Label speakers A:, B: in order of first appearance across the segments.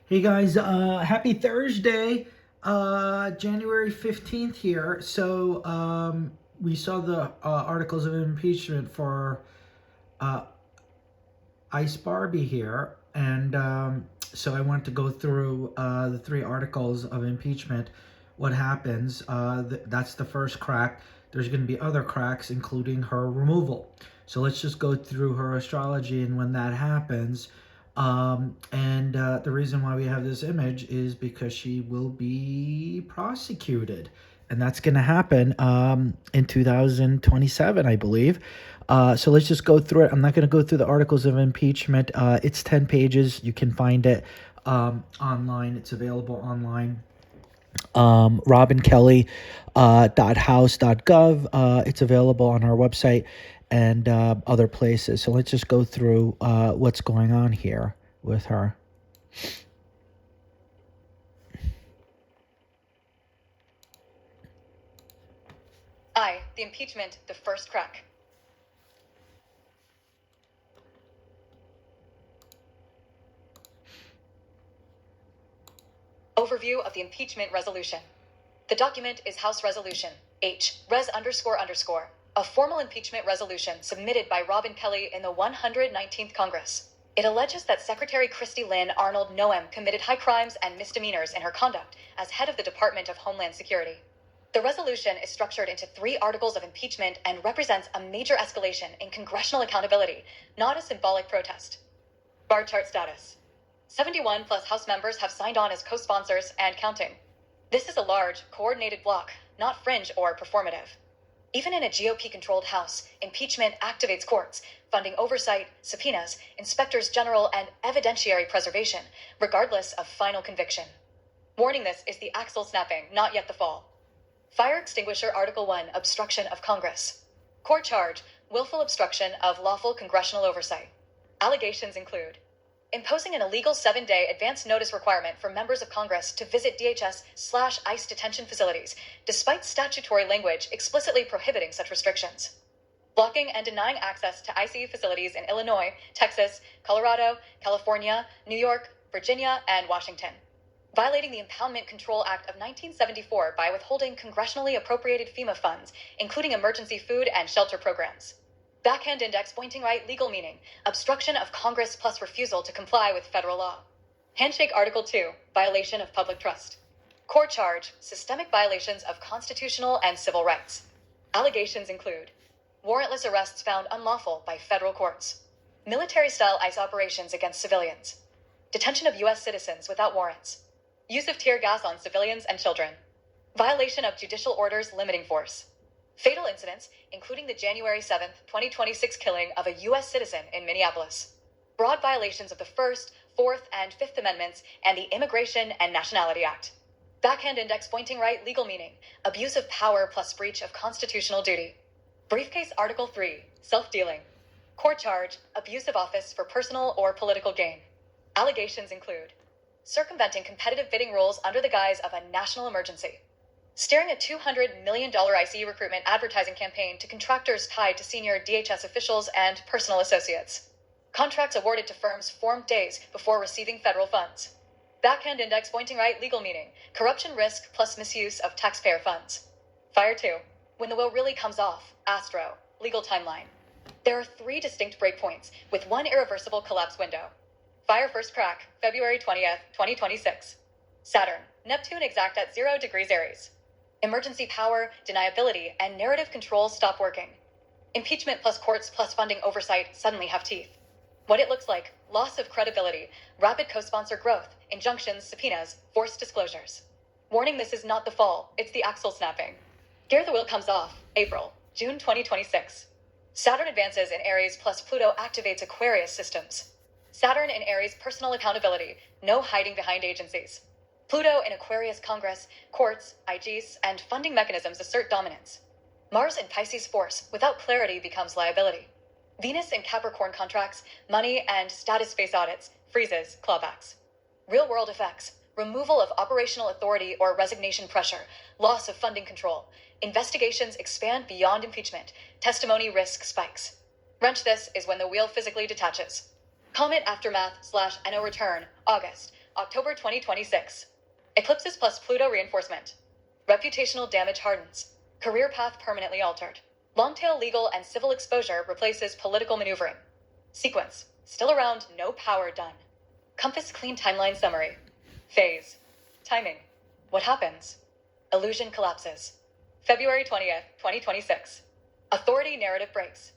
A: Hey guys, happy Thursday, January 15th here. We saw the articles of impeachment for uh, Ice Barbie here. So I want to go through the three articles of impeachment. What happens? That's the first crack. There's going to be other cracks, including her removal. So let's just go through her astrology and when that happens. The reason why we have this image is because she will be prosecuted. And that's going to happen in 2027, I believe. So let's just go through it. I'm not going to go through the articles of impeachment. It's 10 pages. You can find it online. It's available online. RobinKelly .house.gov. It's available on our website and other places. So let's just go through what's going on here with her.
B: The impeachment, the first crack. Overview of the impeachment resolution. The document is House Resolution H. Res __, a formal impeachment resolution submitted by Robin Kelly in the 119th Congress. It alleges that Secretary Kristi Lynn Arnold Noem committed high crimes and misdemeanors in her conduct as head of the Department of Homeland Security. The resolution is structured into 3 articles of impeachment and represents a major escalation in congressional accountability, not a symbolic protest. Bar chart status. 71 plus House members have signed on as co-sponsors and counting. This is a large, coordinated bloc, not fringe or performative. Even in a GOP-controlled House, impeachment activates courts, funding oversight, subpoenas, inspectors general, and evidentiary preservation, regardless of final conviction. Warning: this is the axle snapping, not yet the fall. Fire extinguisher Article 1, Obstruction of Congress. Core charge: willful obstruction of lawful congressional oversight. Allegations include imposing an illegal 7-day advance notice requirement for members of Congress to visit DHS/ICE detention facilities, despite statutory language explicitly prohibiting such restrictions. Blocking and denying access to ICE facilities in Illinois, Texas, Colorado, California, New York, Virginia, and Washington. Violating the Impoundment Control Act of 1974 by withholding congressionally appropriated FEMA funds, including emergency food and shelter programs. Backhand index pointing right legal meaning: obstruction of Congress plus refusal to comply with federal law. Handshake Article 2, violation of public trust. Core charge: systemic violations of constitutional and civil rights. Allegations include warrantless arrests found unlawful by federal courts, military-style ICE operations against civilians, detention of U.S. citizens without warrants, use of tear gas on civilians and children, violation of judicial orders limiting force, fatal incidents, including the January 7, 2026 killing of a U.S. citizen in Minneapolis, broad violations of the First, Fourth, and Fifth Amendments and the Immigration and Nationality Act. Backhand index pointing right legal meaning: abuse of power plus breach of constitutional duty. Briefcase Article 3, self-dealing. Core charge: abuse of office for personal or political gain. Allegations include circumventing competitive bidding rules under the guise of a national emergency, steering a $200 million ICE recruitment advertising campaign to contractors tied to senior DHS officials and personal associates, contracts awarded to firms formed days before receiving federal funds. Backhand index pointing right legal meaning: corruption risk plus misuse of taxpayer funds. Fire 2, when the wheel really comes off, Astro, legal timeline. There are 3 distinct breakpoints with 1 irreversible collapse window. Fire first crack, February 20th, 2026. Saturn, Neptune exact at 0 degrees Aries. Emergency power, deniability, and narrative control stop working. Impeachment plus courts plus funding oversight suddenly have teeth. What it looks like: loss of credibility, rapid co-sponsor growth, injunctions, subpoenas, forced disclosures. Warning: this is not the fall, it's the axle snapping. Gear the wheel comes off, April, June 2026. Saturn advances in Aries plus Pluto activates Aquarius systems. Saturn in Aries, personal accountability, no hiding behind agencies. Pluto in Aquarius, Congress, courts, IGs, and funding mechanisms assert dominance. Mars in Pisces, force without clarity becomes liability. Venus in Capricorn, contracts, money, and status space audits, freezes, clawbacks. Real-world effects: removal of operational authority or resignation pressure, loss of funding control. Investigations expand beyond impeachment. Testimony risk spikes. Wrench: this is when the wheel physically detaches. Comet aftermath / NO return, August. October 2026. Eclipses plus Pluto reinforcement. Reputational damage hardens. Career path permanently altered. Long-tail legal and civil exposure replaces political maneuvering. Sequence. Still around, no power done. Compass clean timeline summary. Phase. Timing. What happens? Illusion collapses. February 20th, 2026. Authority narrative breaks.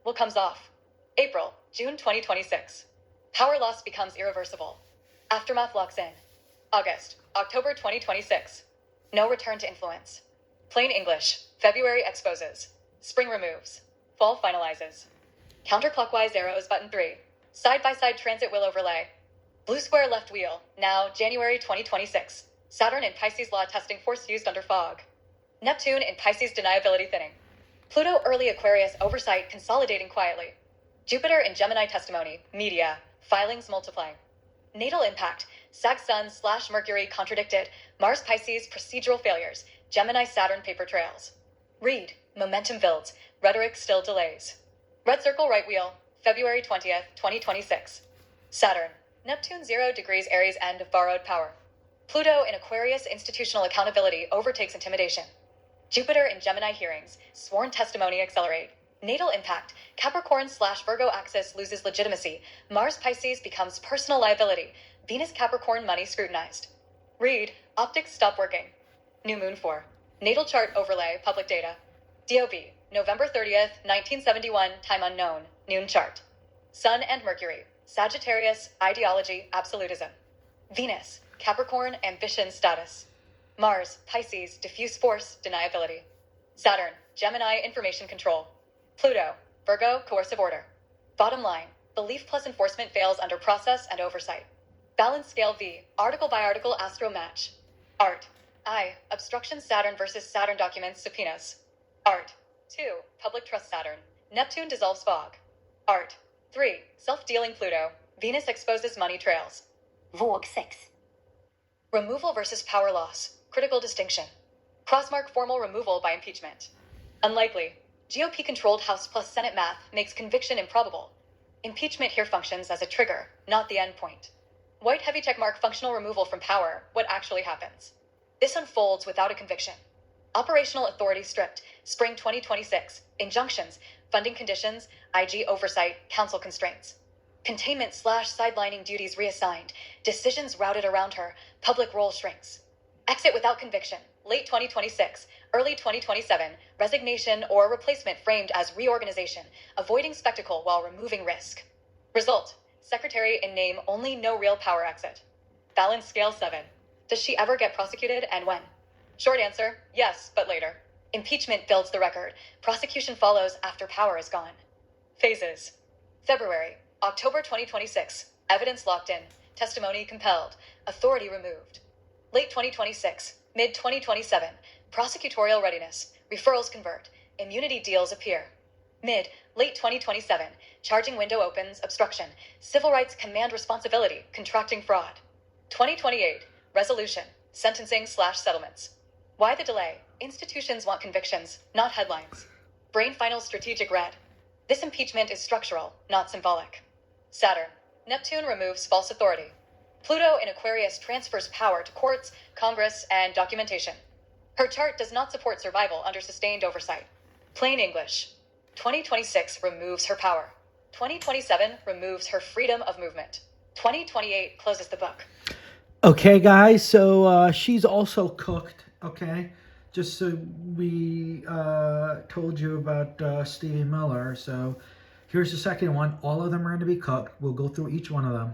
B: What comes off? April, June 2026. Power loss becomes irreversible. Aftermath locks in. August, October 2026. No return to influence. Plain English. February exposes. Spring removes. Fall finalizes. Counterclockwise arrows button 3. Side-by-side transit will overlay. Blue square left wheel. Now, January 2026. Saturn in Pisces law testing force used under fog. Neptune in Pisces deniability thinning. Pluto early Aquarius oversight consolidating quietly. Jupiter in Gemini testimony, media, filings multiplying. Natal impact, Sag Sun / Mercury contradicted, Mars Pisces procedural failures, Gemini Saturn paper trails. Read, momentum builds, rhetoric still delays. Red circle right wheel, February 20th, 2026. Saturn, Neptune 0 degrees Aries end of borrowed power. Pluto in Aquarius institutional accountability overtakes intimidation. Jupiter in Gemini hearings, sworn testimony accelerate. Natal impact, Capricorn / Virgo axis loses legitimacy. Mars Pisces becomes personal liability. Venus Capricorn money scrutinized. Read, optics stop working. New moon 4. Natal chart overlay, public data. DOB, November 30th, 1971, time unknown, noon chart. Sun and Mercury, Sagittarius, ideology, absolutism. Venus, Capricorn, ambition, status. Mars, Pisces, diffuse force, deniability. Saturn, Gemini, information control. Pluto, Virgo, coercive order. Bottom line, belief plus enforcement fails under process and oversight. Balance scale V, article by article astro match. Art. I, obstruction Saturn versus Saturn documents subpoenas. Art. 2, public trust Saturn. Neptune dissolves fog. Art. 3, self-dealing Pluto. Venus exposes money trails.
C: Våg 6.
B: Removal versus power loss. Critical distinction. Crossmark formal removal by impeachment. Unlikely. GOP-controlled House plus Senate math makes conviction improbable. Impeachment here functions as a trigger, not the endpoint. White heavy checkmark functional removal from power, what actually happens. This unfolds without a conviction. Operational authority stripped, spring 2026, injunctions, funding conditions, IG oversight, council constraints. Containment / sidelining duties reassigned, decisions routed around her, public role shrinks. Exit without conviction, late 2026, early 2027, resignation or replacement framed as reorganization, avoiding spectacle while removing risk. Result, secretary in name only, no real power exit. Balance scale 7. Does she ever get prosecuted and when? Short answer, yes, but later. Impeachment builds the record. Prosecution follows after power is gone. Phases. February, October 2026, evidence locked in, testimony compelled, authority removed. Late 2026, mid 2027, prosecutorial readiness, referrals convert, immunity deals appear. Late 2027, charging window opens, obstruction, civil rights command responsibility, contracting fraud. 2028, resolution, sentencing / settlements. Why the delay? Institutions want convictions, not headlines. Brain final strategic red. This impeachment is structural, not symbolic. Saturn, Neptune removes false authority. Pluto in Aquarius transfers power to courts, Congress, and documentation. Her chart does not support survival under sustained oversight. Plain English. 2026 removes her power. 2027 removes her freedom of movement. 2028 closes the book.
A: Okay, guys, so she's also cooked, okay? Just so we told you about Stevie Miller. So here's the second one. All of them are going to be cooked. We'll go through each one of them.